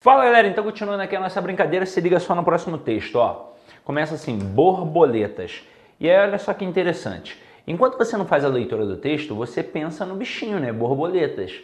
Fala galera, então continuando aqui a nossa brincadeira, se liga só no próximo texto, ó. Começa assim, borboletas. E aí olha só que interessante. Enquanto você não faz a leitura do texto, você pensa no bichinho, né? Borboletas.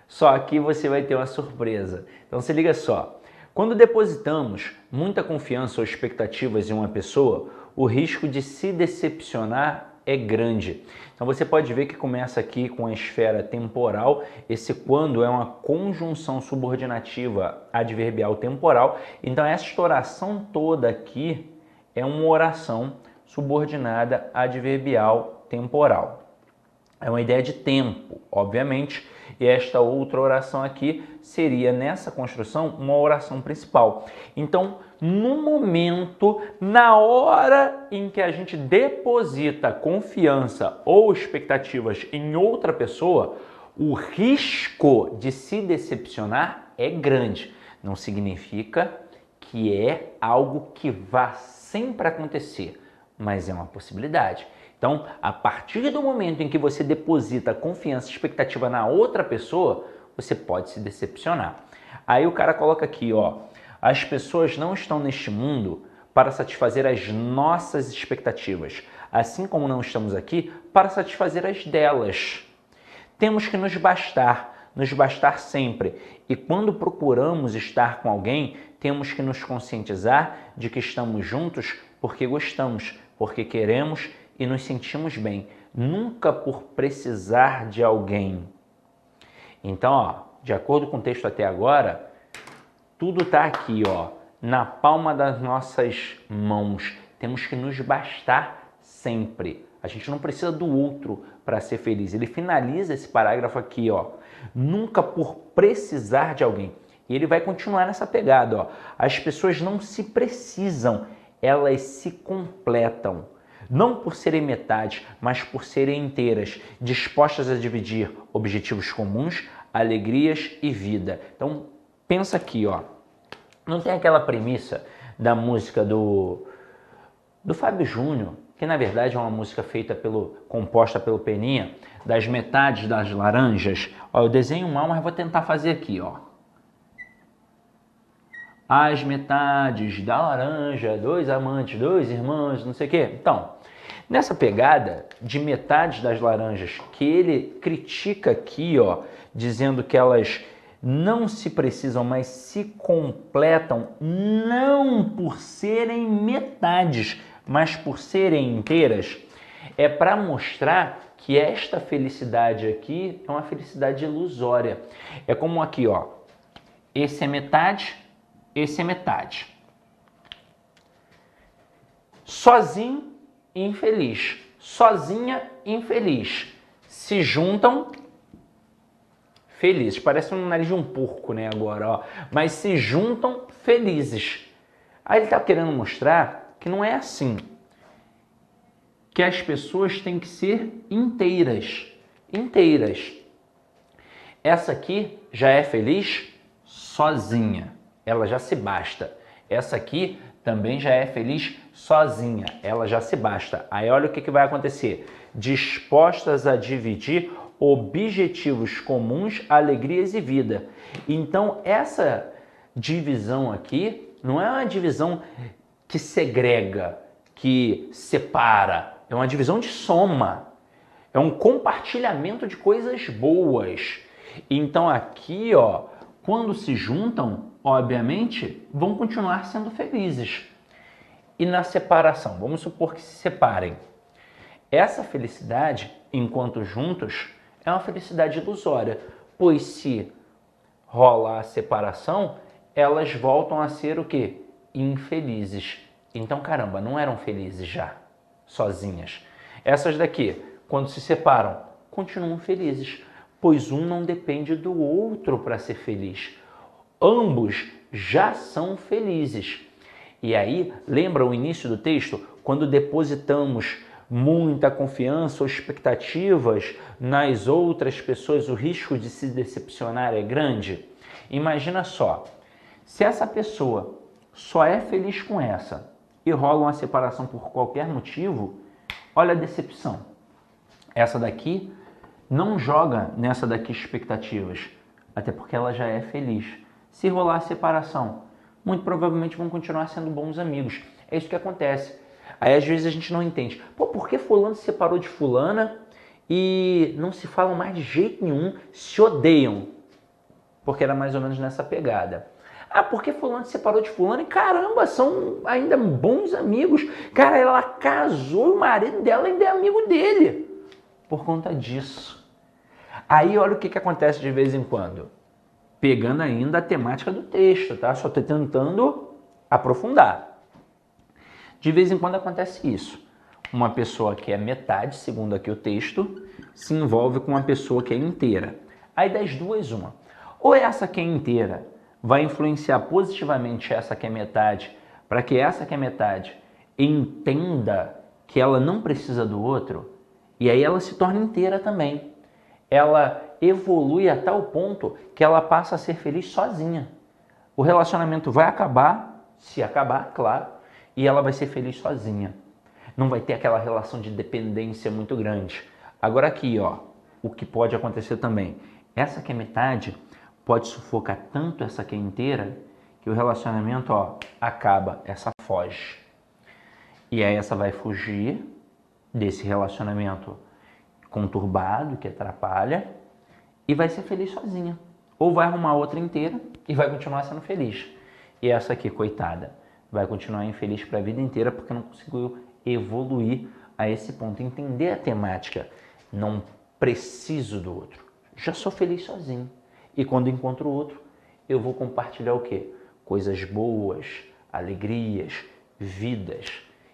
Só que você vai ter uma surpresa. Então se liga só. Quando depositamos muita confiança ou expectativas em uma pessoa, o risco de se decepcionar é grande. Então você pode ver que começa aqui com a esfera temporal, esse quando é uma conjunção subordinativa adverbial temporal. Então esta oração toda aqui é uma oração subordinada adverbial temporal. É uma ideia de tempo, obviamente, e esta outra oração aqui seria, nessa construção, uma oração principal. Então, no momento, na hora em que a gente deposita confiança ou expectativas em outra pessoa, o risco de se decepcionar é grande. Não significa que é algo que vá sempre acontecer, mas é uma possibilidade. Então, a partir do momento em que você deposita confiança e expectativa na outra pessoa, você pode se decepcionar. Aí o cara coloca aqui, ó, as pessoas não estão neste mundo para satisfazer as nossas expectativas, assim como não estamos aqui para satisfazer as delas. Temos que nos bastar sempre. E quando procuramos estar com alguém, temos que nos conscientizar de que estamos juntos porque gostamos, porque queremos e nos sentimos bem, nunca por precisar de alguém. Então, ó, de acordo com o texto até agora, tudo está aqui, ó, na palma das nossas mãos. Temos que nos bastar sempre. A gente não precisa do outro para ser feliz. Ele finaliza esse parágrafo aqui, ó, nunca por precisar de alguém. E ele vai continuar nessa pegada, ó. As pessoas não se precisam, elas se completam. Não por serem metades, mas por serem inteiras, dispostas a dividir objetivos comuns, alegrias e vida. Então, pensa aqui, ó. Não tem aquela premissa da música do Fábio Júnior, que na verdade é uma música composta pelo Peninha, das metades das laranjas. Ó, eu desenho mal, mas vou tentar fazer aqui, ó. As metades da laranja, dois amantes, dois irmãos, não sei o quê. Então, nessa pegada de metades das laranjas, que ele critica aqui, ó, dizendo que elas não se precisam, mas se completam, não por serem metades, mas por serem inteiras, é para mostrar que esta felicidade aqui é uma felicidade ilusória. É como aqui, ó, esse é metade, esse é metade. Sozinho, infeliz. Sozinha, infeliz. Se juntam, felizes. Parece um nariz de um porco, né, agora, ó. Mas se juntam, felizes. Aí ele está querendo mostrar que não é assim. Que as pessoas têm que ser inteiras. Inteiras. Essa aqui já é feliz sozinha. Ela já se basta. Essa aqui também já é feliz sozinha. Ela já se basta. Aí olha o que vai acontecer. Dispostas a dividir objetivos comuns, alegrias e vida. Então, essa divisão aqui não é uma divisão que segrega, que separa. É uma divisão de soma. É um compartilhamento de coisas boas. Então, aqui, ó, quando se juntam, obviamente, vão continuar sendo felizes. E na separação, vamos supor que se separem. Essa felicidade, enquanto juntos, é uma felicidade ilusória, pois se rola a separação, elas voltam a ser o quê? Infelizes. Então, caramba, não eram felizes já, sozinhas. Essas daqui, quando se separam, continuam felizes, pois um não depende do outro para ser feliz. Ambos já são felizes. E aí, lembra o início do texto? Quando depositamos muita confiança ou expectativas nas outras pessoas, o risco de se decepcionar é grande? Imagina só, se essa pessoa só é feliz com essa e rola uma separação por qualquer motivo, olha a decepção. Essa daqui não joga nessa daqui expectativas, até porque ela já é feliz. Se rolar a separação, muito provavelmente vão continuar sendo bons amigos. É isso que acontece. Aí às vezes a gente não entende. Pô, por que fulano se separou de fulana e não se falam mais de jeito nenhum, se odeiam? Porque era mais ou menos nessa pegada. Ah, porque fulano se separou de fulano e caramba, são ainda bons amigos. Cara, ela casou e o marido dela ainda é amigo dele. Por conta disso. Aí olha o que acontece de vez em quando. Pegando ainda a temática do texto, tá? Só estou tentando aprofundar. De vez em quando acontece isso. Uma pessoa que é metade, segundo aqui o texto, se envolve com uma pessoa que é inteira. Aí das duas, uma. Ou essa que é inteira vai influenciar positivamente essa que é metade, para que essa que é metade entenda que ela não precisa do outro, e aí ela se torna inteira também. Ela evolui a tal ponto que ela passa a ser feliz sozinha. O relacionamento vai acabar, se acabar, claro, e ela vai ser feliz sozinha. Não vai ter aquela relação de dependência muito grande. Agora aqui, ó, o que pode acontecer também. Essa que é metade pode sufocar tanto essa que é inteira que o relacionamento, ó, acaba, essa foge. E aí essa vai fugir desse relacionamento conturbado, que atrapalha, e vai ser feliz sozinha. Ou vai arrumar outra inteira e vai continuar sendo feliz. E essa aqui, coitada, vai continuar infeliz para a vida inteira porque não conseguiu evoluir a esse ponto, entender a temática. Não preciso do outro, já sou feliz sozinho. E quando encontro o outro, eu vou compartilhar o quê? Coisas boas, alegrias, vidas.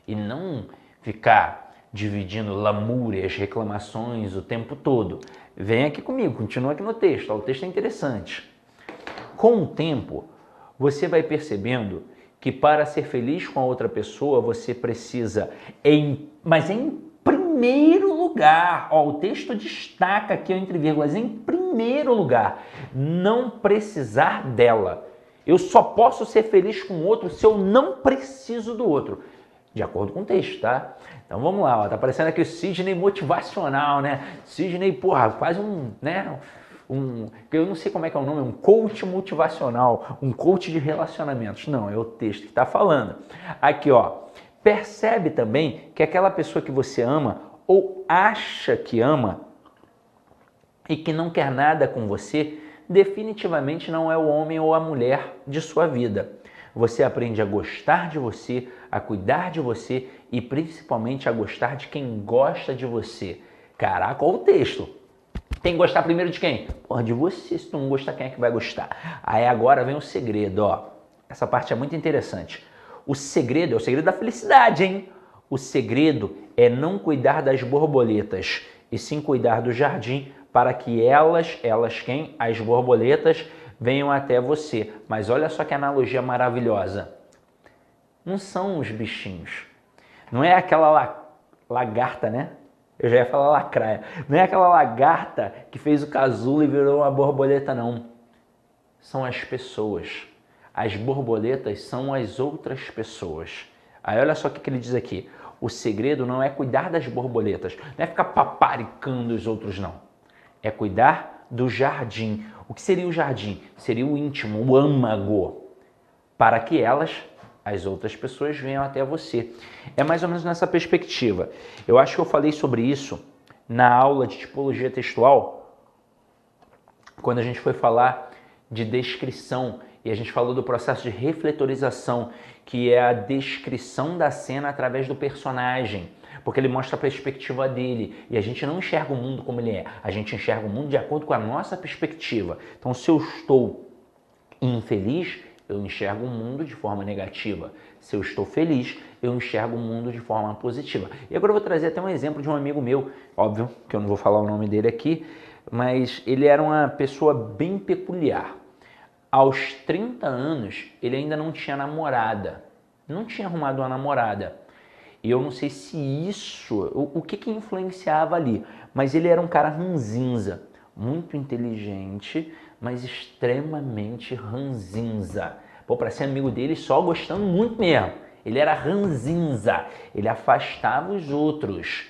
E não ficar dividindo lamúrias, reclamações o tempo todo. Vem aqui comigo, continua aqui no texto. O texto é interessante. Com o tempo, você vai percebendo que para ser feliz com a outra pessoa, você precisa, mas em primeiro lugar, ó, o texto destaca aqui entre vírgulas, em primeiro lugar, não precisar dela. Eu só posso ser feliz com o outro se eu não preciso do outro. De acordo com o texto, tá? Então vamos lá, ó, tá aparecendo aqui o Sidney motivacional, né? Sidney, porra, faz eu não sei como é que é o nome, um coach motivacional, um coach de relacionamentos. Não, é o texto que está falando. Aqui, ó, percebe também que aquela pessoa que você ama ou acha que ama e que não quer nada com você, definitivamente não é o homem ou a mulher de sua vida. Você aprende a gostar de você, a cuidar de você e principalmente a gostar de quem gosta de você. Caraca, olha o texto. Tem que gostar primeiro de quem? Porra, de você. Se tu não gostar, quem é que vai gostar? Aí agora vem o segredo, ó. Essa parte é muito interessante. O segredo é o segredo da felicidade, hein? O segredo é não cuidar das borboletas, e sim cuidar do jardim para que elas quem? As borboletas venham até você. Mas olha só que analogia maravilhosa. Não são os bichinhos. Não é aquela lagarta, né? Eu já ia falar lacraia. Não é aquela lagarta que fez o casulo e virou uma borboleta, não. São as pessoas. As borboletas são as outras pessoas. Aí olha só o que ele diz aqui. O segredo não é cuidar das borboletas. Não é ficar paparicando os outros, não. É cuidar do jardim. O que seria o jardim? Seria o íntimo, o âmago. Para que as outras pessoas venham até você. É mais ou menos nessa perspectiva. Eu acho que eu falei sobre isso na aula de tipologia textual, quando a gente foi falar de descrição e a gente falou do processo de refletorização, que é a descrição da cena através do personagem, porque ele mostra a perspectiva dele e a gente não enxerga o mundo como ele é, a gente enxerga o mundo de acordo com a nossa perspectiva. Então, se eu estou infeliz, eu enxergo o mundo de forma negativa. Se eu estou feliz, eu enxergo o mundo de forma positiva. E agora eu vou trazer até um exemplo de um amigo meu, óbvio que eu não vou falar o nome dele aqui, mas ele era uma pessoa bem peculiar. Aos 30 anos, ele ainda não tinha namorada, não tinha arrumado uma namorada. E eu não sei se isso, o que influenciava ali, mas ele era um cara ranzinza, muito inteligente, mas extremamente ranzinza. Pô, para ser amigo dele, só gostando muito mesmo. Ele era ranzinza, ele afastava os outros.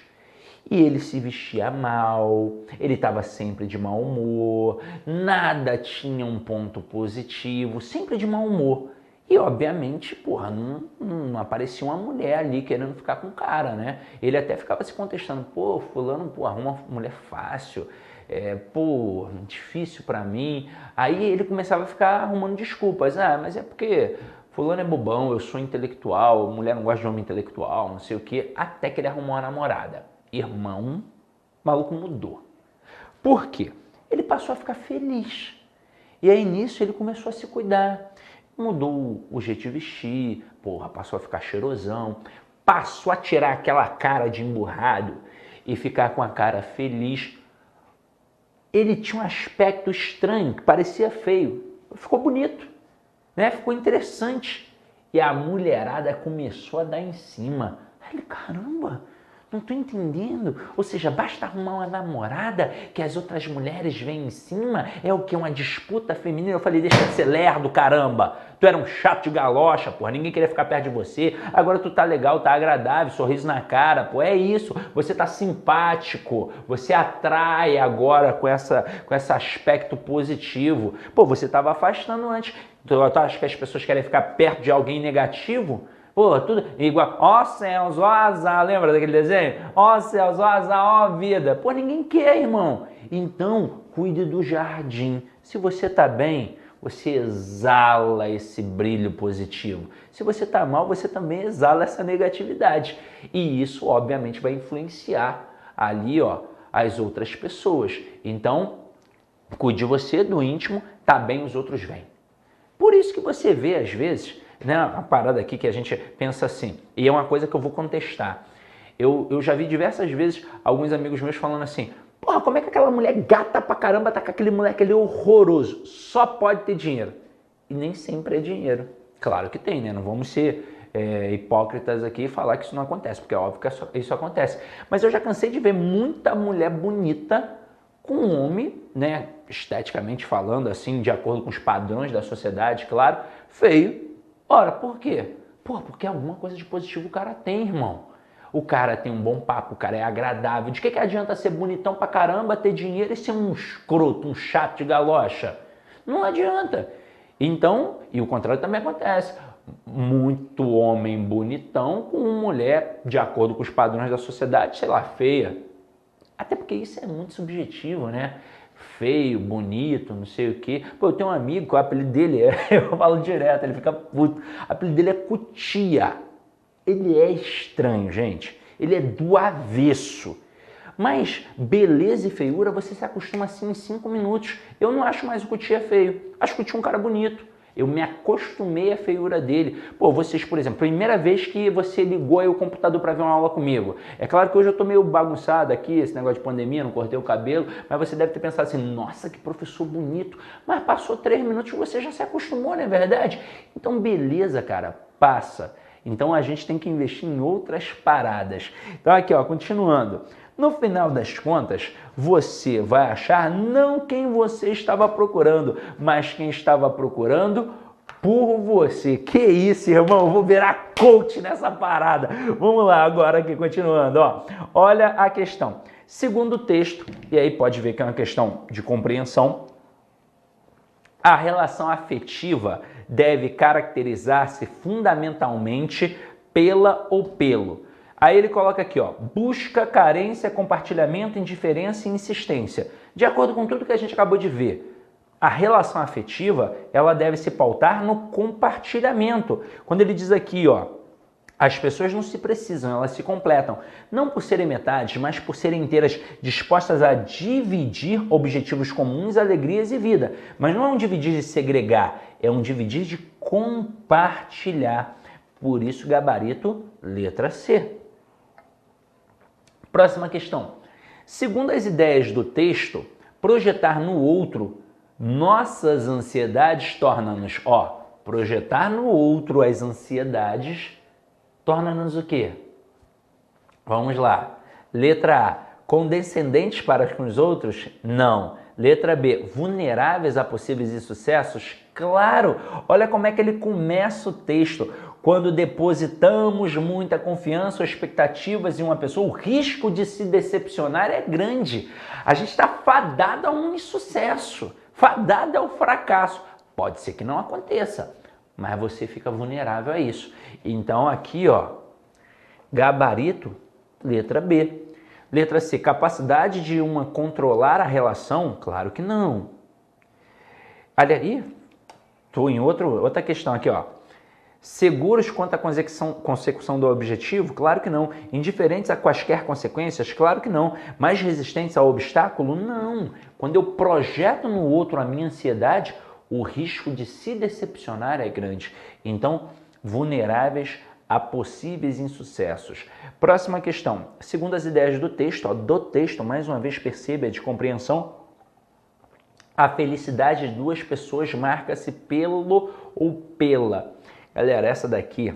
E ele se vestia mal, ele estava sempre de mau humor, nada tinha um ponto positivo, sempre de mau humor. E obviamente, porra, não aparecia uma mulher ali querendo ficar com o cara, né? Ele até ficava se contestando, pô, fulano, pô, arruma uma mulher fácil, pô, difícil pra mim. Aí ele começava a ficar arrumando desculpas, mas é porque fulano é bobão, eu sou intelectual, mulher não gosta de homem intelectual, não sei o quê, até que ele arrumou uma namorada. Irmão, o maluco mudou. Por quê? Ele passou a ficar feliz. E aí nisso ele começou a se cuidar. Mudou o jeito de vestir, porra, passou a ficar cheirosão, passou a tirar aquela cara de emburrado e ficar com a cara feliz. Ele tinha um aspecto estranho, que parecia feio. Ficou bonito, né? Ficou interessante. E a mulherada começou a dar em cima. Aí ele, caramba, não tô entendendo. Ou seja, basta arrumar uma namorada que as outras mulheres vêm em cima? É o que? Uma disputa feminina? Eu falei, deixa de ser lerdo, caramba. Tu era um chato de galocha, porra. Ninguém queria ficar perto de você. Agora tu tá legal, tá agradável, sorriso na cara, pô. É isso. Você tá simpático. Você atrai agora com esse aspecto positivo. Pô, você tava afastando antes. Tu acha que as pessoas querem ficar perto de alguém negativo? Pô, tudo igual, ó céus, ó azar, lembra daquele desenho? Ó céus, ó azar, ó vida. Pô, ninguém quer, irmão. Então, cuide do jardim. Se você tá bem, você exala esse brilho positivo. Se você tá mal, você também exala essa negatividade. E isso, obviamente, vai influenciar ali, ó, as outras pessoas. Então, cuide você do íntimo, tá bem, os outros vêm. Por isso que você vê, às vezes, né, a parada aqui que a gente pensa assim, e é uma coisa que eu vou contestar. Eu já vi diversas vezes alguns amigos meus falando assim, porra, como é que aquela mulher gata pra caramba tá com aquele moleque ali horroroso? Só pode ter dinheiro. E nem sempre é dinheiro. Claro que tem, né? Não vamos ser hipócritas aqui e falar que isso não acontece, porque é óbvio que isso acontece. Mas eu já cansei de ver muita mulher bonita com um homem, né, esteticamente falando, assim, de acordo com os padrões da sociedade, claro, feio. Ora, por quê? Pô, porque alguma coisa de positivo o cara tem, irmão. O cara tem um bom papo, o cara é agradável. De que adianta ser bonitão pra caramba, ter dinheiro e ser um escroto, um chato de galocha? Não adianta. Então, e o contrário também acontece. Muito homem bonitão com uma mulher, de acordo com os padrões da sociedade, sei lá, feia. Até porque isso é muito subjetivo, né? Feio, bonito, não sei o quê. Pô, eu tenho um amigo que o apelido dele eu falo direto, ele fica puto. O apelido dele é Cutia. Ele é estranho, gente. Ele é do avesso. Mas beleza e feiura você se acostuma assim em 5 minutos. Eu não acho mais o Cutia feio. Acho o Cutia um cara bonito. Eu me acostumei à feiura dele. Pô, vocês, por exemplo, primeira vez que você ligou aí o computador para ver uma aula comigo. É claro que hoje eu tô meio bagunçado aqui, esse negócio de pandemia, não cortei o cabelo, mas você deve ter pensado assim, nossa, que professor bonito. Mas passou 3 minutos e você já se acostumou, não é verdade? Então, beleza, cara, passa. Então, a gente tem que investir em outras paradas. Então, aqui, ó, continuando. No final das contas, você vai achar não quem você estava procurando, mas quem estava procurando por você. Que isso, irmão? Eu vou virar coach nessa parada. Vamos lá agora aqui, continuando. Ó. Olha a questão. Segundo o texto, e aí pode ver que é uma questão de compreensão, a relação afetiva deve caracterizar-se fundamentalmente pela ou pelo. Aí ele coloca aqui, ó, busca, carência, compartilhamento, indiferença e insistência. De acordo com tudo que a gente acabou de ver, a relação afetiva, ela deve se pautar no compartilhamento. Quando ele diz aqui, ó, as pessoas não se precisam, elas se completam. Não por serem metades, mas por serem inteiras, dispostas a dividir objetivos comuns, alegrias e vida. Mas não é um dividir de segregar, é um dividir de compartilhar. Por isso, gabarito, letra C. Próxima questão. Segundo as ideias do texto, projetar no outro nossas ansiedades torna-nos, ó, projetar no outro as ansiedades torna-nos o quê? Vamos lá. Letra A, condescendentes para com os outros? Não. Letra B, vulneráveis a possíveis insucessos? Claro! Olha como é que ele começa o texto. Quando depositamos muita confiança ou expectativas em uma pessoa, o risco de se decepcionar é grande. A gente está fadado a um insucesso, fadado ao fracasso. Pode ser que não aconteça, mas você fica vulnerável a isso. Então aqui, ó, gabarito, letra B. Letra C, capacidade de uma controlar a relação? Claro que não. Olha, estou em outra questão aqui, ó. Seguros quanto à consecução do objetivo? Claro que não. Indiferentes a quaisquer consequências? Claro que não. Mais resistentes ao obstáculo? Não. Quando eu projeto no outro a minha ansiedade, o risco de se decepcionar é grande. Então, vulneráveis a possíveis insucessos. Próxima questão. Segundo as ideias do texto, mais uma vez perceba, é de compreensão. A felicidade de duas pessoas marca-se pelo ou pela. Galera, essa daqui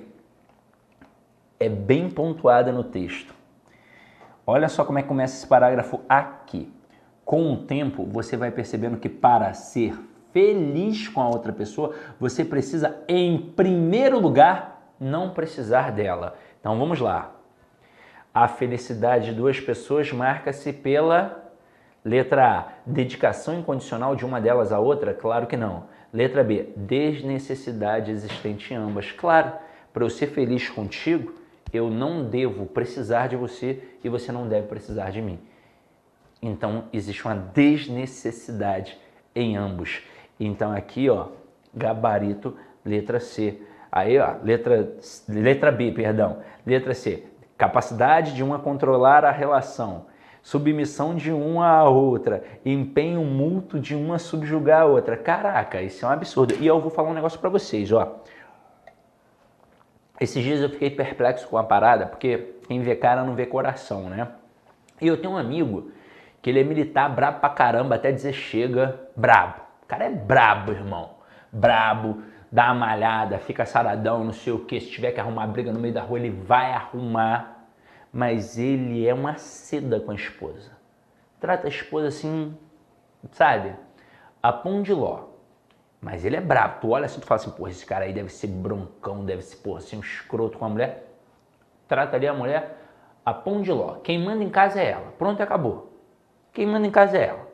é bem pontuada no texto. Olha só como é que começa esse parágrafo aqui. Com o tempo, você vai percebendo que para ser feliz com a outra pessoa, você precisa, em primeiro lugar, não precisar dela. Então vamos lá. A felicidade de duas pessoas marca-se pela letra A, dedicação incondicional de uma delas à outra? Claro que não. Letra B, desnecessidade existente em ambas. Claro, para eu ser feliz contigo, eu não devo precisar de você e você não deve precisar de mim. Então, existe uma desnecessidade em ambos. Então, aqui, ó, gabarito, letra C. Aí, ó, letra B, perdão. Letra C, capacidade de uma controlar a relação. Submissão de uma à outra, empenho mútuo de uma a subjugar a outra. Caraca, isso é um absurdo. E eu vou falar um negócio pra vocês, ó. Esses dias eu fiquei perplexo com a parada, porque quem vê cara não vê coração, né? E eu tenho um amigo que ele é militar, brabo pra caramba, até dizer chega, brabo. O cara é brabo, irmão. Brabo, dá uma malhada, fica saradão, não sei o que. Se tiver que arrumar briga no meio da rua, ele vai arrumar. Mas ele é uma seda com a esposa. Trata a esposa assim, sabe? A pão de ló. Mas ele é brabo. Tu olha assim, tu fala assim, porra, esse cara aí deve ser broncão, deve ser, porra, assim, um escroto com a mulher. Trata ali a mulher a pão de ló. Quem manda em casa é ela. Pronto, acabou. Quem manda em casa é ela.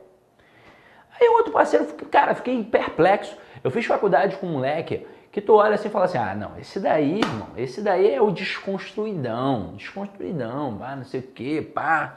Aí o outro parceiro, cara, fiquei perplexo. Eu fiz faculdade com um moleque que tu olha assim e fala assim, ah, não, esse daí, irmão, esse daí é o desconstruidão, pá, não sei o que, pá.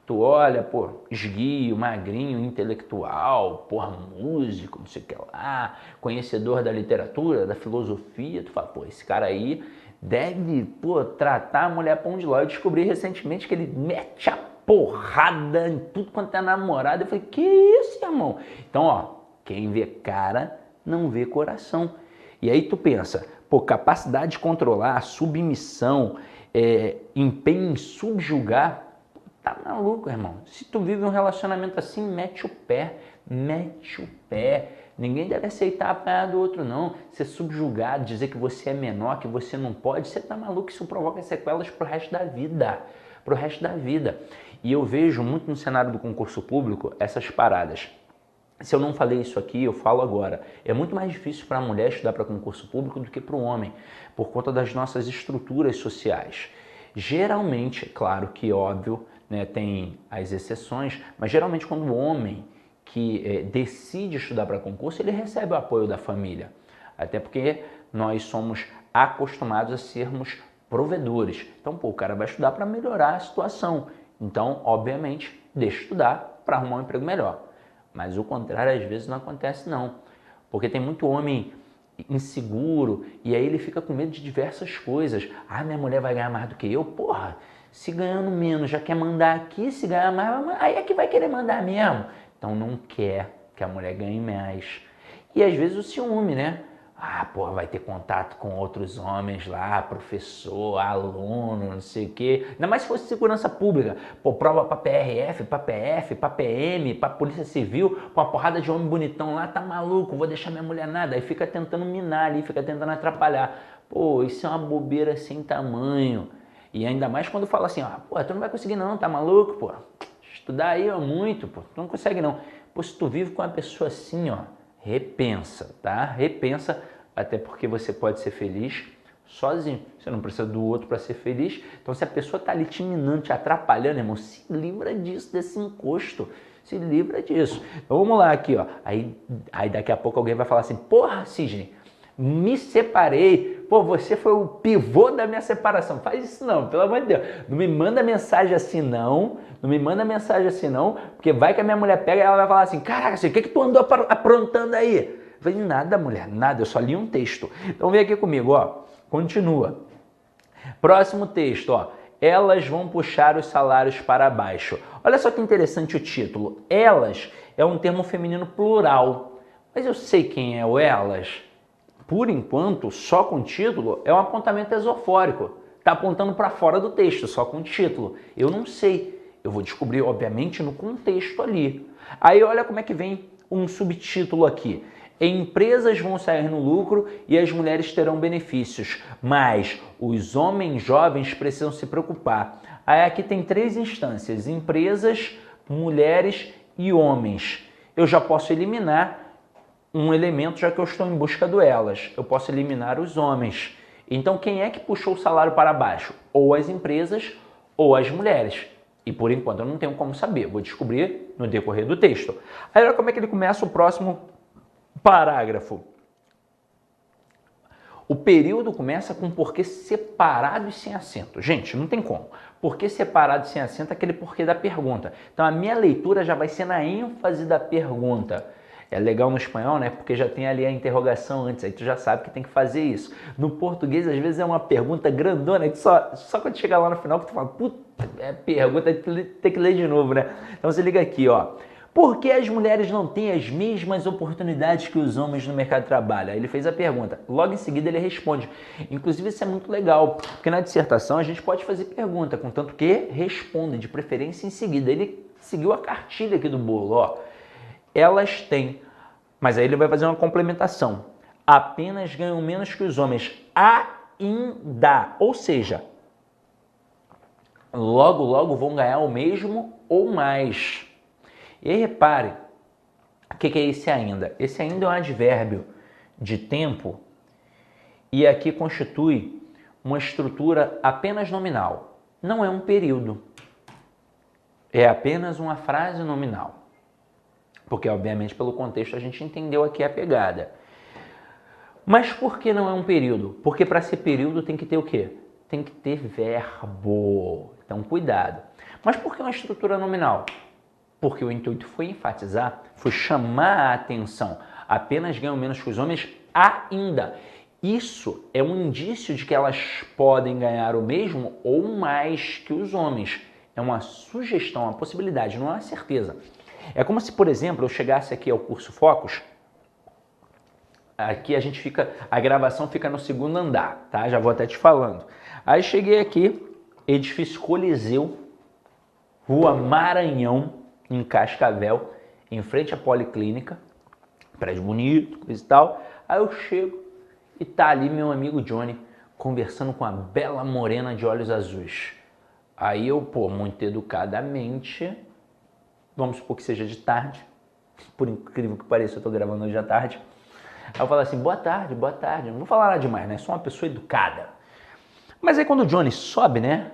Tu olha, pô, esguio, magrinho, intelectual, porra, músico, não sei o que lá, conhecedor da literatura, da filosofia, tu fala, pô, esse cara aí deve, pô, tratar a mulher pão de ló. Eu descobri recentemente que ele mete a porrada em tudo quanto é namorado. Eu falei, que isso, irmão? Então, ó, quem vê cara não vê coração. E aí tu pensa, pô, capacidade de controlar, submissão, empenho em subjugar, tá maluco, irmão. Se tu vive um relacionamento assim, mete o pé, mete o pé. Ninguém deve aceitar apanhar do outro, não. Ser subjugado, dizer que você é menor, que você não pode, você tá maluco, isso provoca sequelas pro resto da vida. Pro resto da vida. E eu vejo muito no cenário do concurso público essas paradas. Se eu não falei isso aqui, eu falo agora. É muito mais difícil para a mulher estudar para concurso público do que para o homem, por conta das nossas estruturas sociais. Geralmente, claro que óbvio, né, tem as exceções, mas geralmente quando o homem que decide estudar para concurso, ele recebe o apoio da família. Até porque nós somos acostumados a sermos provedores. Então, pô, o cara vai estudar para melhorar a situação. Então, obviamente, deixa estudar para arrumar um emprego melhor. Mas o contrário às vezes não acontece não, porque tem muito homem inseguro e aí ele fica com medo de diversas coisas. Ah, minha mulher vai ganhar mais do que eu? Porra, se ganhando menos já quer mandar aqui, se ganhar mais, aí é que vai querer mandar mesmo. Então não quer que a mulher ganhe mais. E às vezes o ciúme, né? Ah, porra, vai ter contato com outros homens lá, professor, aluno, não sei o quê. Ainda mais se fosse segurança pública. Pô, prova pra PRF, pra PF, pra PM, pra Polícia Civil, com uma porrada de homem bonitão lá, tá maluco, vou deixar minha mulher nada. Aí fica tentando minar ali, fica tentando atrapalhar. Pô, isso é uma bobeira sem tamanho. E ainda mais quando fala assim, ah, pô, tu não vai conseguir não, tá maluco, pô. Estudar aí, ó, muito, pô, tu não consegue não. Pô, se tu vive com uma pessoa assim, ó, repensa, tá? Repensa, até porque você pode ser feliz sozinho. Você não precisa do outro para ser feliz. Então, se a pessoa está ali te minando, te atrapalhando, irmão, se livra disso, desse encosto. Se livra disso. Então, vamos lá aqui, ó. Aí daqui a pouco alguém vai falar assim, porra, Sidney, me separei. Pô, você foi o pivô da minha separação. Faz isso não, pelo amor de Deus. Não me manda mensagem assim não. Não me manda mensagem assim não. Porque vai que a minha mulher pega e ela vai falar assim, caraca, o que tu andou aprontando aí? Eu falei, nada, mulher, nada. Eu só li um texto. Então vem aqui comigo, ó. Continua. Próximo texto, ó. Elas vão puxar os salários para baixo. Olha só que interessante o título. Elas é um termo feminino plural. Mas eu sei quem é o elas. Por enquanto, só com título, é um apontamento esofórico. Está apontando para fora do texto, só com título. Eu não sei. Eu vou descobrir, obviamente, no contexto ali. Aí olha como é que vem um subtítulo aqui. Empresas vão sair no lucro e as mulheres terão benefícios, mas os homens jovens precisam se preocupar. Aí aqui tem 3 instâncias, empresas, mulheres e homens. Eu já posso eliminar um elemento, já que eu estou em busca do elas. Eu posso eliminar os homens. Então quem é que puxou o salário para baixo? Ou as empresas ou as mulheres. E por enquanto eu não tenho como saber, vou descobrir no decorrer do texto. Aí olha como é que ele começa o próximo parágrafo. O período começa com porquê separado e sem acento. Gente, não tem como. Porquê separado e sem acento é aquele porquê da pergunta. Então a minha leitura já vai ser na ênfase da pergunta. É legal no espanhol, né? Porque já tem ali a interrogação antes, aí tu já sabe que tem que fazer isso. No português, às vezes é uma pergunta grandona, que só quando chegar lá no final que tu fala, puta, é pergunta, tem que ler de novo, né? Então você liga aqui, ó. Por que as mulheres não têm as mesmas oportunidades que os homens no mercado de trabalho? Aí ele fez a pergunta. Logo em seguida ele responde. Inclusive isso é muito legal, porque na dissertação a gente pode fazer pergunta, contanto que responda, de preferência em seguida. Ele seguiu a cartilha aqui do bolo, ó. Elas têm, mas aí ele vai fazer uma complementação. Apenas ganham menos que os homens ainda, ou seja, logo vão ganhar o mesmo ou mais. E aí repare, o que é esse ainda? Esse ainda é um advérbio de tempo e aqui constitui uma estrutura apenas nominal. Não é um período, é apenas uma frase nominal. Porque, obviamente, pelo contexto a gente entendeu aqui a pegada. Mas por que não é um período? Porque para ser período tem que ter o quê? Tem que ter verbo. Então, cuidado. Mas por que uma estrutura nominal? Porque o intuito foi enfatizar, foi chamar a atenção. Apenas ganham menos que os homens ainda. Isso é um indício de que elas podem ganhar o mesmo ou mais que os homens. É uma sugestão, uma possibilidade, não é uma certeza. É como se, por exemplo, eu chegasse aqui ao curso Focus, aqui a gravação fica no 2º andar, tá? Já vou até te falando. Aí cheguei aqui, edifício Coliseu, Rua Maranhão, em Cascavel, em frente à Policlínica, prédio bonito, coisa e tal. Aí eu chego e tá ali meu amigo Johnny conversando com a bela morena de olhos azuis. Aí eu, muito educadamente, vamos supor que seja de tarde, por incrível que pareça, eu tô gravando hoje à tarde. Aí eu falo assim, boa tarde, não vou falar nada demais, né? Sou uma pessoa educada. Mas aí quando o Johnny sobe, né?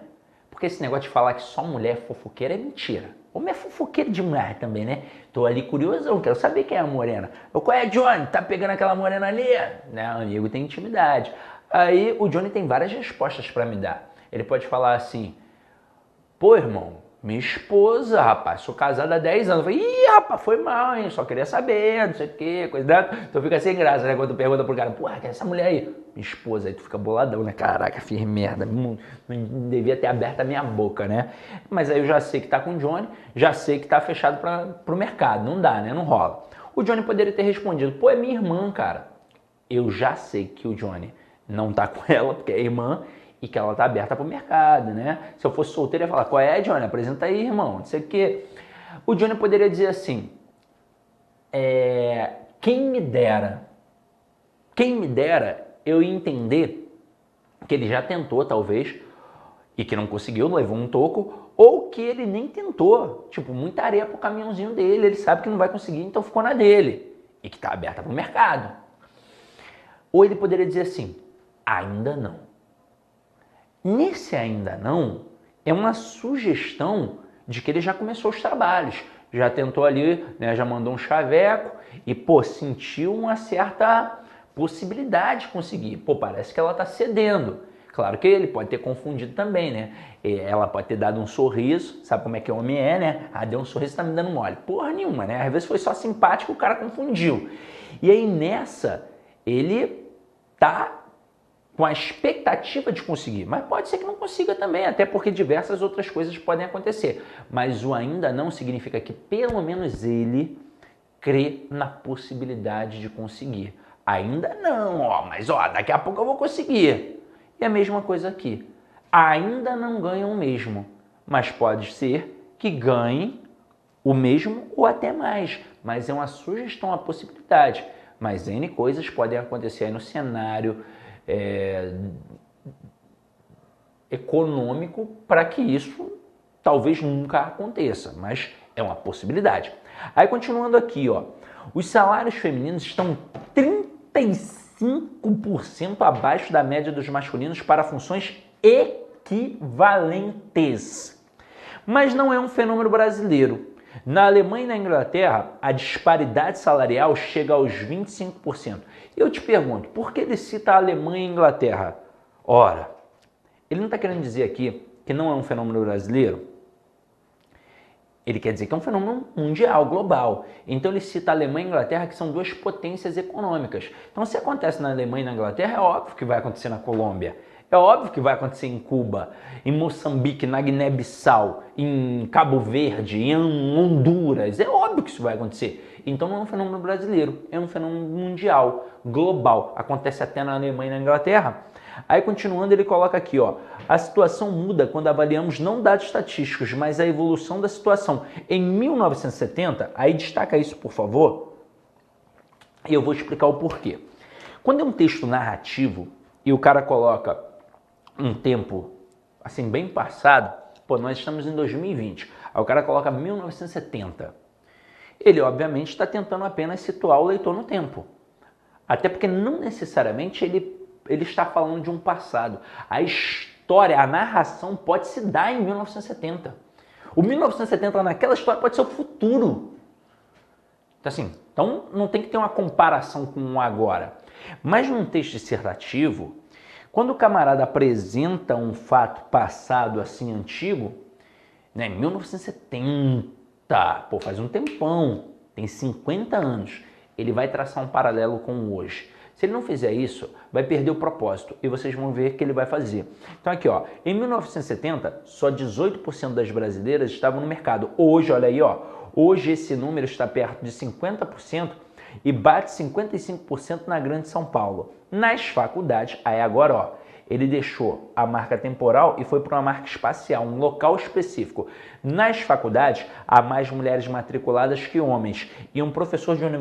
Porque esse negócio de falar que só mulher é fofoqueira é mentira. Homem é fofoqueiro demais também, né? Tô ali curiosão, quero saber quem é a morena. Qual é, Johnny? Tá pegando aquela morena ali? Né? O amigo tem intimidade. Aí o Johnny tem várias respostas pra me dar. Ele pode falar assim, pô, irmão, minha esposa, rapaz, sou casado há 10 anos. Eu falei, ih, rapaz, foi mal, hein? Só queria saber, não sei o que, coisa da... Então fica sem graça, né? Quando tu pergunta pro cara, pô, quem é essa mulher aí? Minha esposa. Aí tu fica boladão, né? Caraca, fiz merda. Não devia ter aberto a minha boca, né? Mas aí eu já sei que tá com o Johnny, já sei que tá fechado pro mercado. Não dá, né? Não rola. O Johnny poderia ter respondido, pô, é minha irmã, cara. Eu já sei que o Johnny não tá com ela, porque é irmã, e que ela tá aberta pro mercado, né? Se eu fosse solteiro, eu ia falar, qual é, Johnny? Apresenta aí, irmão, não sei o quê. O Johnny poderia dizer assim, quem me dera eu ia entender que ele já tentou, talvez, e que não conseguiu, levou um toco, ou que ele nem tentou, tipo, muita areia pro caminhãozinho dele, ele sabe que não vai conseguir, então ficou na dele, e que tá aberta pro mercado. Ou ele poderia dizer assim, Ainda não. Nesse ainda não, é uma sugestão de que ele já começou os trabalhos, já tentou ali, né, já mandou um chaveco e, pô, sentiu uma certa possibilidade de conseguir. Pô, parece que ela está cedendo. Claro que ele pode ter confundido também, né? Ela pode ter dado um sorriso, sabe como é que o homem é, né? Ah, deu um sorriso, tá me dando mole. Porra nenhuma, né? Às vezes foi só simpático, o cara confundiu. E aí nessa, ele tá com a expectativa de conseguir, mas pode ser que não consiga também, até porque diversas outras coisas podem acontecer. Mas o ainda não significa que pelo menos ele crê na possibilidade de conseguir. Ainda não, ó, mas ó, daqui a pouco eu vou conseguir. E a mesma coisa aqui. Ainda não ganham o mesmo, mas pode ser que ganhe o mesmo ou até mais. Mas é uma sugestão, uma possibilidade. Mas N coisas podem acontecer aí no cenário econômico para que isso talvez nunca aconteça, mas é uma possibilidade. Aí continuando aqui, ó, os salários femininos estão 35% abaixo da média dos masculinos para funções equivalentes. Mas não é um fenômeno brasileiro. Na Alemanha e na Inglaterra, a disparidade salarial chega aos 25%. E eu te pergunto, por que ele cita a Alemanha e a Inglaterra? Ora, ele não está querendo dizer aqui que não é um fenômeno brasileiro? Ele quer dizer que é um fenômeno mundial, global. Então ele cita a Alemanha e a Inglaterra, que são duas potências econômicas. Então se acontece na Alemanha e na Inglaterra, é óbvio que vai acontecer na Colômbia. É óbvio que vai acontecer em Cuba, em Moçambique, na Guiné-Bissau, em Cabo Verde, em Honduras. É óbvio que isso vai acontecer. Então não é um fenômeno brasileiro, é um fenômeno mundial, global. Acontece até na Alemanha e na Inglaterra. Aí continuando ele coloca aqui, ó, a situação muda quando avaliamos não dados estatísticos, mas a evolução da situação. Em 1970, aí destaca isso por favor, e eu vou explicar o porquê. Quando é um texto narrativo e o cara coloca um tempo assim bem passado, pô, nós estamos em 2020, aí o cara coloca 1970. Ele obviamente está tentando apenas situar o leitor no tempo. Até porque não necessariamente ele está falando de um passado. A história, a narração pode se dar em 1970. O 1970 naquela história pode ser o futuro. Então, assim, então não tem que ter uma comparação com o agora. Mas num texto dissertativo, quando o camarada apresenta um fato passado assim antigo, né, 1970, pô, faz um tempão, tem 50 anos, ele vai traçar um paralelo com hoje. Se ele não fizer isso, vai perder o propósito e vocês vão ver que ele vai fazer. Então aqui, ó, em 1970, só 18% das brasileiras estavam no mercado. Hoje, olha aí, ó, hoje esse número está perto de 50% e bate 55% na Grande São Paulo. Nas faculdades, aí agora, ó, ele deixou a marca temporal e foi para uma marca espacial, um local específico. Nas faculdades, há mais mulheres matriculadas que homens. E um professor de uma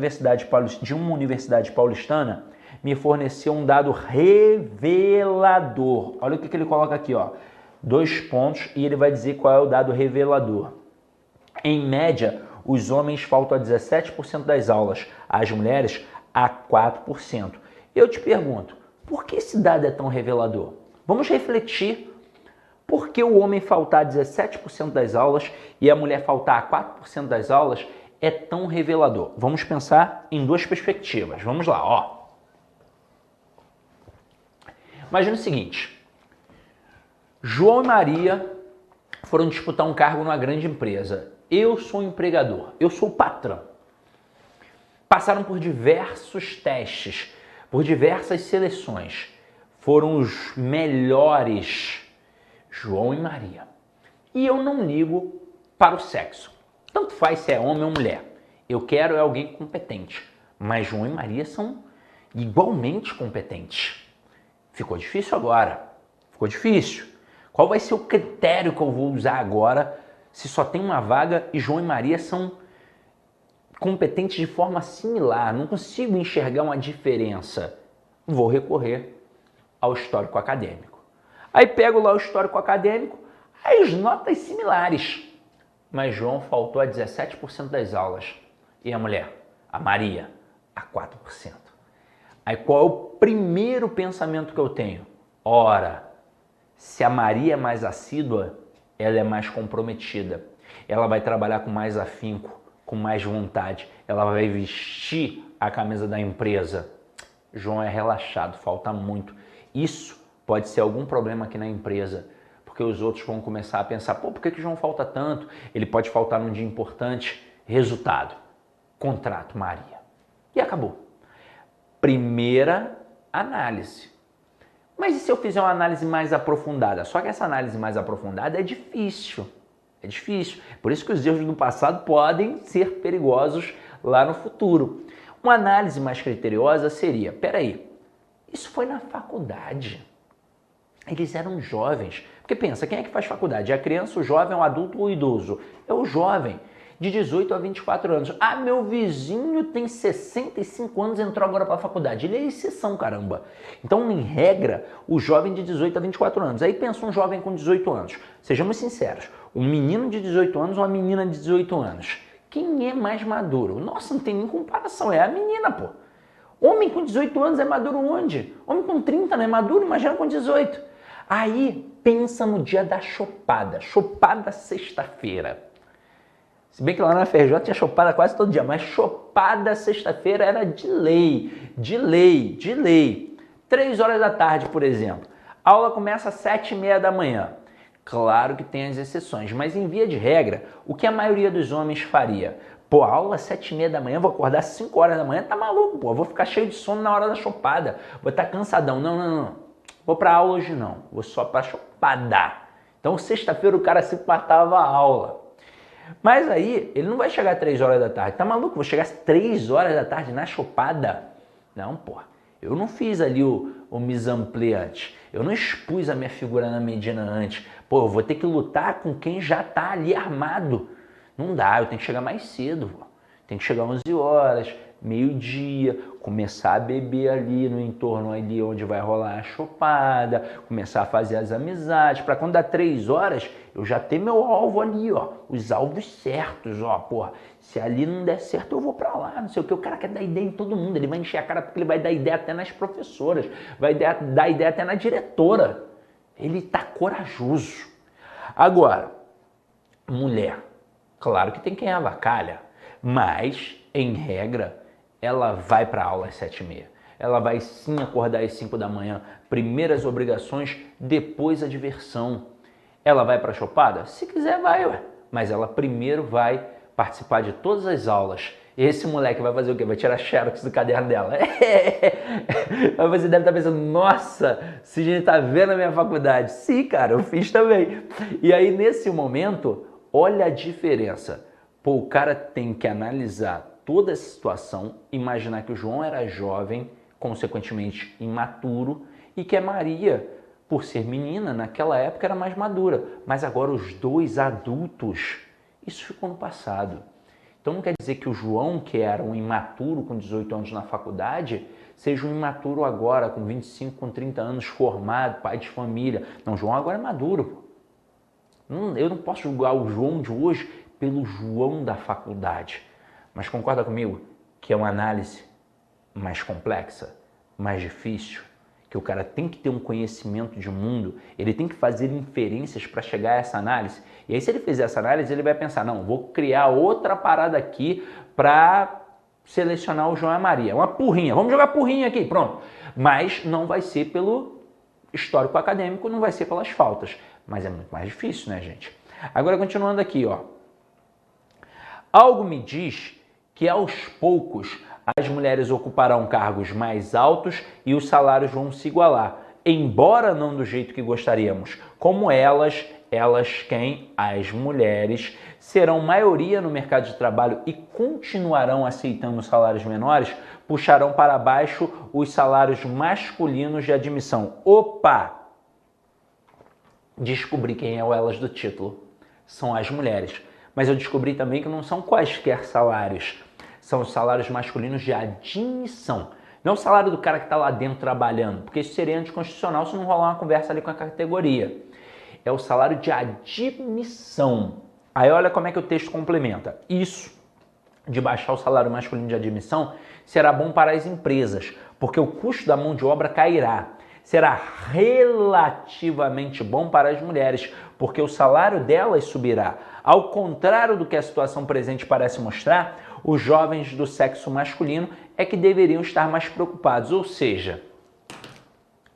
universidade paulistana me forneceu um dado revelador. Olha o que ele coloca aqui, ó. 2 pontos e ele vai dizer qual é o dado revelador. Em média, os homens faltam a 17% das aulas, as mulheres a 4%. Eu te pergunto, por que esse dado é tão revelador? Vamos refletir. Por que o homem faltar a 17% das aulas e a mulher faltar a 4% das aulas é tão revelador? Vamos pensar em duas perspectivas. Vamos lá, ó. Imagina o seguinte, João e Maria foram disputar um cargo numa grande empresa. Eu sou o empregador, eu sou o patrão. Passaram por diversos testes, por diversas seleções. Foram os melhores, João e Maria. E eu não ligo para o sexo. Tanto faz se é homem ou mulher. Eu quero é alguém competente. Mas João e Maria são igualmente competentes. Ficou difícil agora. Ficou difícil. Qual vai ser o critério que eu vou usar agora se só tem uma vaga e João e Maria são competentes de forma similar? Não consigo enxergar uma diferença. Vou recorrer ao histórico acadêmico. Aí pego lá o histórico acadêmico, as notas similares. Mas João faltou a 17% das aulas. E a mulher? A Maria? A 4%. Aí qual é o primeiro pensamento que eu tenho? Ora, se a Maria é mais assídua, ela é mais comprometida. Ela vai trabalhar com mais afinco, com mais vontade. Ela vai vestir a camisa da empresa. João é relaxado, falta muito. Isso pode ser algum problema aqui na empresa, porque os outros vão começar a pensar, pô, por que o João falta tanto? Ele pode faltar num dia importante. Resultado, contrato Maria. E acabou. Primeira análise. Mas e se eu fizer uma análise mais aprofundada? Só que essa análise mais aprofundada é difícil. É difícil. Por isso que os erros do passado podem ser perigosos lá no futuro. Uma análise mais criteriosa seria, peraí, isso foi na faculdade. Eles eram jovens. Porque pensa, quem é que faz faculdade? É a criança, o jovem, o adulto ou o idoso? É o jovem, de 18 a 24 anos. Ah, meu vizinho tem 65 anos e entrou agora para a faculdade. Ele é exceção, caramba. Então, em regra, o jovem de 18 a 24 anos. Aí pensa um jovem com 18 anos. Sejamos sinceros, um menino de 18 anos ou uma menina de 18 anos. Quem é mais maduro? Nossa, não tem nem comparação, é a menina, pô. Homem com 18 anos é maduro onde? Homem com 30 não é maduro, imagina com 18. Aí, pensa no dia da chopada. Chopada sexta-feira. Se bem que lá na FRJ tinha chopada quase todo dia, mas chopada sexta-feira era de lei, de lei, de lei. 3 horas da tarde, por exemplo. A aula começa às 7h30 da manhã. Claro que tem as exceções, mas em via de regra, o que a maioria dos homens faria? Pô, a aula às 7h30 da manhã, vou acordar às 5 horas da manhã, tá maluco, pô, vou ficar cheio de sono na hora da chopada, vou estar cansadão. Não, não, não, vou pra aula hoje não, vou só pra chopada. Então, sexta-feira o cara se matava a aula. Mas aí, ele não vai chegar às 3 horas da tarde. Tá maluco? Vou chegar às 3 horas da tarde na chopada? Não, porra. Eu não fiz ali o mise-en-place antes. Eu não expus a minha figura na medida antes. Pô, eu vou ter que lutar com quem já tá ali armado. Não dá, eu tenho que chegar mais cedo. Pô. Tem que chegar às 11 horas, meio-dia, começar a beber ali no entorno ali onde vai rolar a chopada, começar a fazer as amizades, para quando dá 3 horas, eu já ter meu alvo ali, ó, os alvos certos, ó, porra, se ali não der certo, eu vou para lá, não sei o que, o cara quer dar ideia em todo mundo, ele vai encher a cara porque ele vai dar ideia até nas professoras, vai dar ideia até na diretora, ele tá corajoso. Agora, mulher, claro que tem quem avacalha, mas, em regra, ela vai para a aula às 7h30. Ela vai sim acordar às 5 da manhã, primeiras obrigações, depois a diversão. Ela vai para a chopada? Se quiser vai, ué. Mas ela primeiro vai participar de todas as aulas. E esse moleque vai fazer o quê? Vai tirar xerox do caderno dela. Mas você deve estar pensando, nossa, Sidney está vendo a minha faculdade. Sim, cara, eu fiz também. E aí, nesse momento, olha a diferença. Pô, o cara tem que analisar toda essa situação, imaginar que o João era jovem, consequentemente imaturo, e que a Maria, por ser menina, naquela época era mais madura. Mas agora os dois adultos, isso ficou no passado. Então não quer dizer que o João, que era um imaturo com 18 anos na faculdade, seja um imaturo agora, com 25, com 30 anos, formado, pai de família. Não, o João agora é maduro. Eu não posso julgar o João de hoje pelo João da faculdade. Mas concorda comigo que é uma análise mais complexa, mais difícil, que o cara tem que ter um conhecimento de mundo, ele tem que fazer inferências para chegar a essa análise. E aí se ele fizer essa análise, ele vai pensar, não, vou criar outra parada aqui para selecionar o João e a Maria. Uma porrinha, vamos jogar porrinha aqui, pronto. Mas não vai ser pelo histórico acadêmico, não vai ser pelas faltas. Mas é muito mais difícil, né, gente? Agora, continuando aqui, ó. Algo me diz que aos poucos as mulheres ocuparão cargos mais altos e os salários vão se igualar, embora não do jeito que gostaríamos. Como elas quem? As mulheres serão maioria no mercado de trabalho e continuarão aceitando salários menores, puxarão para baixo os salários masculinos de admissão. Opa! Descobri quem é o elas do título. São as mulheres. Mas eu descobri também que não são quaisquer salários. São os salários masculinos de admissão. Não é o salário do cara que está lá dentro trabalhando, porque isso seria anticonstitucional se não rolar uma conversa ali com a categoria. É o salário de admissão. Aí olha como é que o texto complementa. Isso de baixar o salário masculino de admissão será bom para as empresas, porque o custo da mão de obra cairá. Será relativamente bom para as mulheres, porque o salário delas subirá. Ao contrário do que a situação presente parece mostrar, os jovens do sexo masculino é que deveriam estar mais preocupados, ou seja,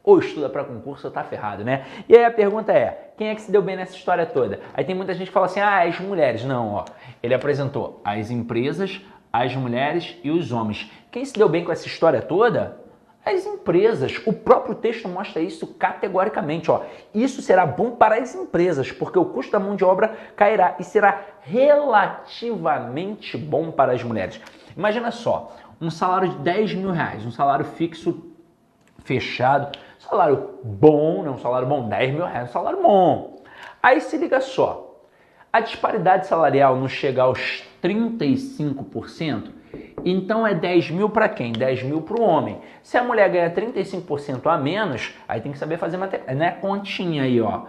ou estuda para concurso ou tá ferrado, né? E aí a pergunta é, quem é que se deu bem nessa história toda? Aí tem muita gente que fala assim, as mulheres. Não, ó, ele apresentou as empresas, as mulheres e os homens. Quem se deu bem com essa história toda? As empresas. O próprio texto mostra isso categoricamente, ó. Isso será bom para as empresas, porque o custo da mão de obra cairá e será relativamente bom para as mulheres. Imagina só, um salário de 10 mil reais, um salário fixo fechado, salário bom, não um salário bom, 10 mil reais, um salário bom. Aí se liga só, a disparidade salarial não chega aos 35%, então é 10 mil para quem? 10 mil para o homem. Se a mulher ganha 35% a menos, aí tem que saber fazer matemática, né? Continha aí, ó.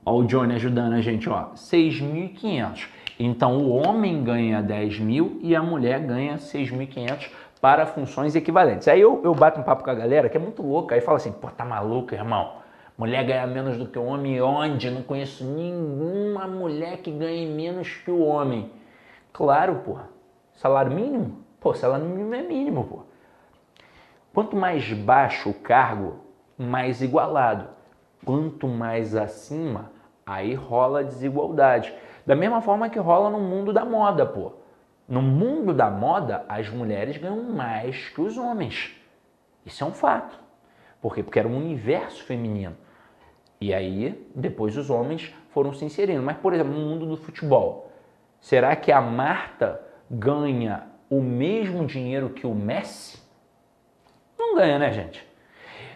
Ó o Johnny ajudando a gente, ó. 6.500. Então o homem ganha 10 mil e a mulher ganha 6.500 para funções equivalentes. Aí eu bato um papo com a galera que é muito louca, aí fala assim, pô, tá maluco, irmão? Mulher ganha menos do que o homem, onde? Não conheço nenhuma mulher que ganhe menos que o homem. Claro, pô. Salário mínimo? Pô, salário mínimo é mínimo, pô. Quanto mais baixo o cargo, mais igualado. Quanto mais acima, aí rola desigualdade. Da mesma forma que rola no mundo da moda, pô. No mundo da moda, as mulheres ganham mais que os homens. Isso é um fato. Por quê? Porque era um universo feminino. E aí, depois os homens foram se inserindo. Mas, por exemplo, no mundo do futebol, será que a Marta ganha o mesmo dinheiro que o Messi? Não ganha, né, gente?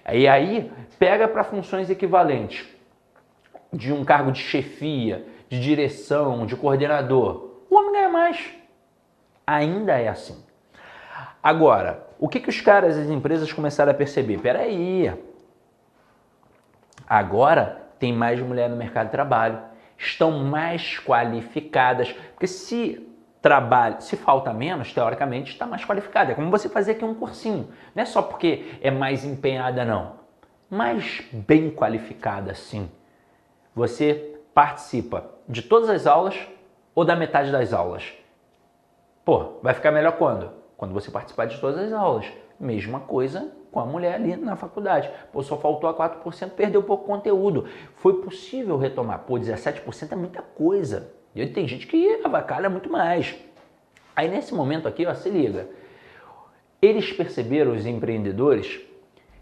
E aí, pega para funções equivalentes de um cargo de chefia, de direção, de coordenador. O homem ganha mais. Ainda é assim. Agora, o que os caras e as empresas começaram a perceber? Peraí, agora tem mais mulher no mercado de trabalho, estão mais qualificadas, porque se falta menos, teoricamente está mais qualificada. É como você fazer aqui um cursinho, não é só porque é mais empenhada não, mas bem qualificada sim. Você participa de todas as aulas ou da metade das aulas. Pô, vai ficar melhor quando? Quando você participar de todas as aulas. Mesma coisa com a mulher ali na faculdade. Pô, só faltou a 4%, perdeu pouco conteúdo. Foi possível retomar. Pô, 17% é muita coisa. E tem gente que avacalha muito mais. Aí nesse momento aqui, ó, se liga. Eles perceberam, os empreendedores,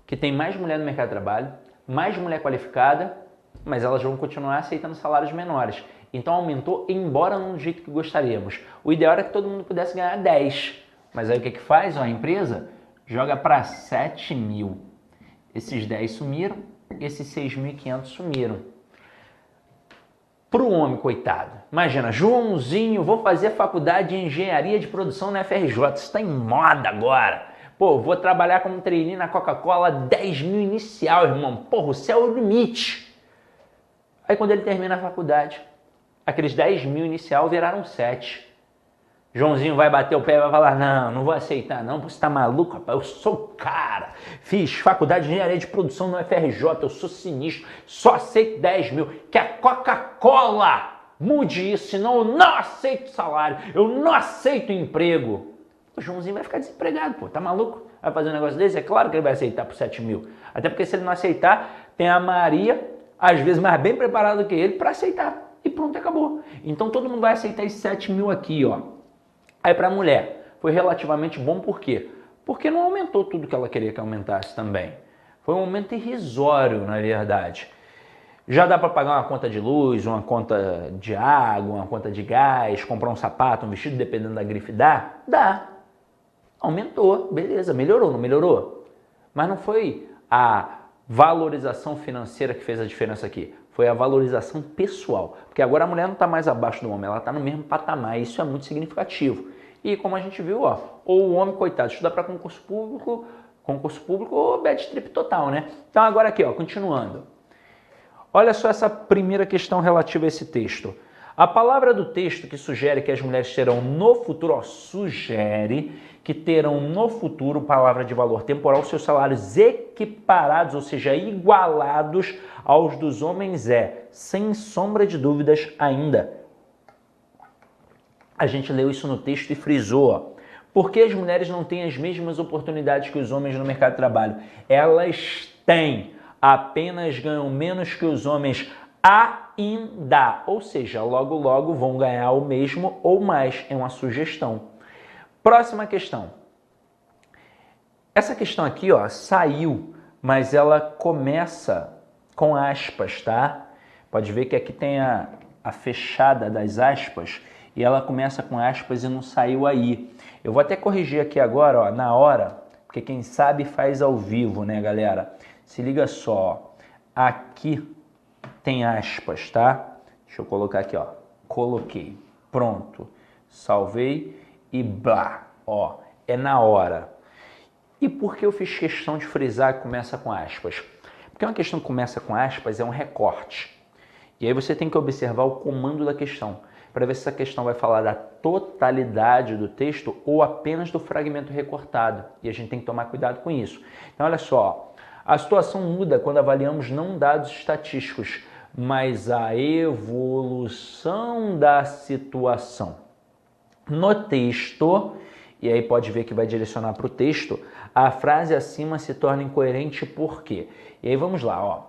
que tem mais mulher no mercado de trabalho, mais mulher qualificada, mas elas vão continuar aceitando salários menores. Então aumentou, embora não do jeito que gostaríamos. O ideal era que todo mundo pudesse ganhar 10. Mas aí o que faz? Ó, a empresa joga para 7 mil. Esses 10 sumiram, esses 6.500 sumiram. Para o homem, coitado. Imagina, Joãozinho, vou fazer faculdade de engenharia de produção na FRJ. Isso está em moda agora. Pô, vou trabalhar como trainee na Coca-Cola, 10 mil inicial, irmão. Porra, o céu é o limite. Aí quando ele termina a faculdade, aqueles 10 mil inicial viraram 7. Joãozinho vai bater o pé e vai falar, não vou aceitar não, você tá maluco, rapaz, eu sou o cara. Fiz faculdade de engenharia de produção no FRJ, eu sou sinistro, só aceito 10 mil. Que a Coca-Cola mude isso, senão eu não aceito salário, eu não aceito emprego. O Joãozinho vai ficar desempregado, pô, tá maluco? Vai fazer um negócio desse? É claro que ele vai aceitar por 7 mil. Até porque se ele não aceitar, tem a Maria, às vezes mais bem preparada do que ele, para aceitar. E pronto, acabou. Então todo mundo vai aceitar esses 7 mil aqui, ó. Aí para a mulher foi relativamente bom, por quê? Porque não aumentou tudo que ela queria que aumentasse também. Foi um aumento irrisório, na verdade. Já dá para pagar uma conta de luz, uma conta de água, uma conta de gás, comprar um sapato, um vestido, dependendo da grife, dá? Dá. Aumentou, beleza, melhorou, não melhorou? Mas não foi a valorização financeira que fez a diferença aqui. Foi a valorização pessoal. Porque agora a mulher não está mais abaixo do homem, ela está no mesmo patamar. Isso é muito significativo. E como a gente viu, ó, ou o homem, coitado, estuda para concurso público ou bad trip total, né? Então agora aqui, ó, continuando. Olha só essa primeira questão relativa a esse texto. A palavra do texto que sugere que as mulheres terão no futuro, ó, sugere que terão no futuro, palavra de valor temporal, seus salários equiparados, ou seja, igualados aos dos homens sem sombra de dúvidas ainda. A gente leu isso no texto e frisou, ó. Por que as mulheres não têm as mesmas oportunidades que os homens no mercado de trabalho? Elas têm, apenas ganham menos que os homens ainda. Ou seja, logo logo vão ganhar o mesmo ou mais. É uma sugestão. Próxima questão. Essa questão aqui, ó, saiu, mas ela começa com aspas, tá? Pode ver que aqui tem a fechada das aspas e ela começa com aspas e não saiu aí. Eu vou até corrigir aqui agora, ó, na hora, porque quem sabe faz ao vivo, né, galera? Se liga só, aqui tem aspas, tá? Deixa eu colocar aqui, ó. Coloquei. Pronto. Salvei e blá. Ó, é na hora. E por que eu fiz questão de frisar que começa com aspas? Porque uma questão que começa com aspas é um recorte. E aí você tem que observar o comando da questão, para ver se essa questão vai falar da totalidade do texto ou apenas do fragmento recortado. E a gente tem que tomar cuidado com isso. Então, olha só. A situação muda quando avaliamos não dados estatísticos, mas a evolução da situação. No texto, e aí pode ver que vai direcionar para o texto, a frase acima se torna incoerente por quê? E aí vamos lá, ó.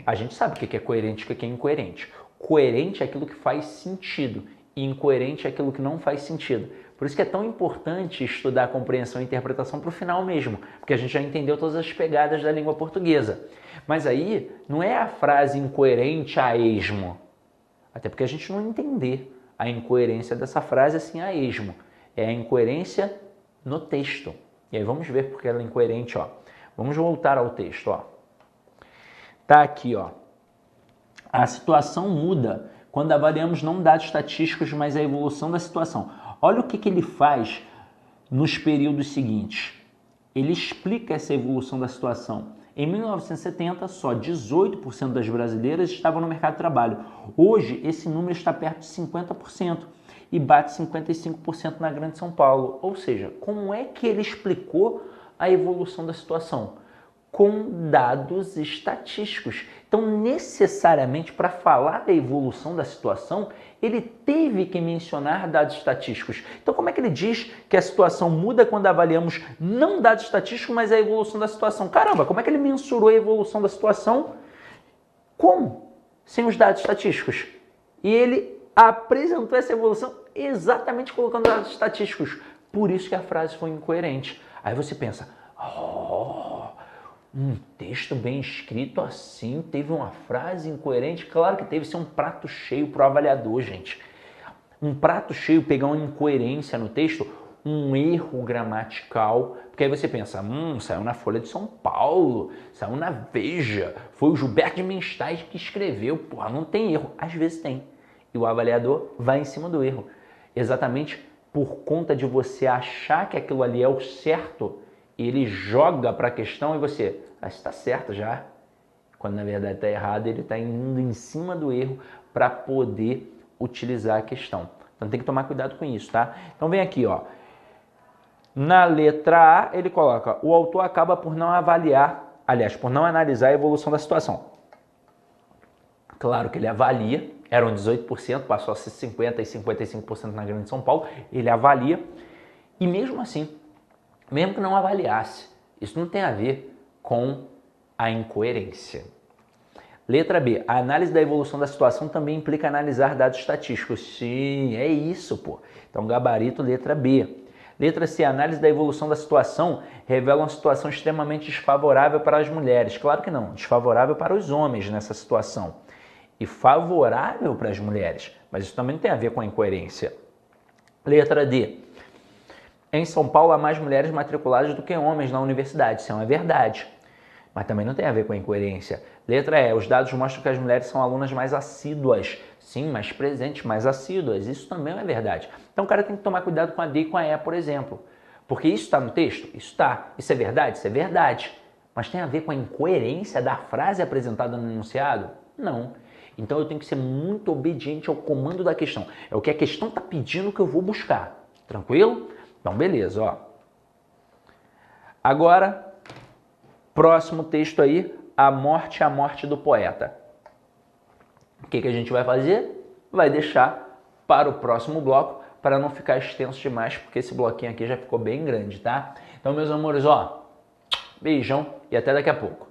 A gente sabe o que é coerente e o que é incoerente. Coerente é aquilo que faz sentido e incoerente é aquilo que não faz sentido. Por isso que é tão importante estudar a compreensão e interpretação para o final mesmo, porque a gente já entendeu todas as pegadas da língua portuguesa. Mas aí não é a frase incoerente a esmo, até porque a gente não entender a incoerência dessa frase assim a esmo. É a incoerência no texto. E aí vamos ver porque ela é incoerente, ó. Vamos voltar ao texto, ó. Tá aqui, ó. A situação muda quando avaliamos não dados estatísticos, mas a evolução da situação. Olha o que ele faz nos períodos seguintes. Ele explica essa evolução da situação. Em 1970, só 18% das brasileiras estavam no mercado de trabalho. Hoje, esse número está perto de 50% e bate 55% na Grande São Paulo. Ou seja, como é que ele explicou a evolução da situação? Com dados estatísticos. Então, necessariamente, para falar da evolução da situação, ele teve que mencionar dados estatísticos. Então, como é que ele diz que a situação muda quando avaliamos não dados estatísticos, mas a evolução da situação? Caramba, como é que ele mensurou a evolução da situação? Como? Sem os dados estatísticos. E ele apresentou essa evolução exatamente colocando dados estatísticos. Por isso que a frase foi incoerente. Aí você pensa, um texto bem escrito assim, teve uma frase incoerente? Claro que teve, isso é um prato cheio para o avaliador, gente. Um prato cheio pegar uma incoerência no texto, um erro gramatical, porque aí você pensa, saiu na Folha de São Paulo, saiu na Veja, foi o Gilberto de Menstein que escreveu, porra, não tem erro. Às vezes tem. E o avaliador vai em cima do erro. Exatamente por conta de você achar que aquilo ali é o certo, ele joga para a questão e você, está certo já, quando na verdade está errado, ele está indo em cima do erro para poder utilizar a questão. Então tem que tomar cuidado com isso, tá? Então vem aqui, ó. Na letra A, ele coloca, o autor acaba por não avaliar, aliás, por não analisar a evolução da situação. Claro que ele avalia, eram 18%, passou a ser 50% e 55% na Grande São Paulo, ele avalia, e mesmo assim, mesmo que não avaliasse, isso não tem a ver com a incoerência. Letra B. A análise da evolução da situação também implica analisar dados estatísticos. Sim, é isso, pô. Então, gabarito, letra B. Letra C. A análise da evolução da situação revela uma situação extremamente desfavorável para as mulheres. Claro que não, desfavorável para os homens nessa situação. E favorável para as mulheres. Mas isso também não tem a ver com a incoerência. Letra D. Em São Paulo, há mais mulheres matriculadas do que homens na universidade. Isso é uma verdade. Mas também não tem a ver com a incoerência. Letra E. Os dados mostram que as mulheres são alunas mais assíduas. Sim, mais presentes, mais assíduas. Isso também é verdade. Então o cara tem que tomar cuidado com a D e com a E, por exemplo. Porque isso está no texto? Isso está. Isso é verdade? Isso é verdade. Mas tem a ver com a incoerência da frase apresentada no enunciado? Não. Então eu tenho que ser muito obediente ao comando da questão. É o que a questão está pedindo que eu vou buscar. Tranquilo? Então, beleza, ó. Agora, próximo texto aí, a morte do poeta. O que a gente vai fazer? Vai deixar para o próximo bloco, para não ficar extenso demais, porque esse bloquinho aqui já ficou bem grande, tá? Então, meus amores, ó, beijão e até daqui a pouco.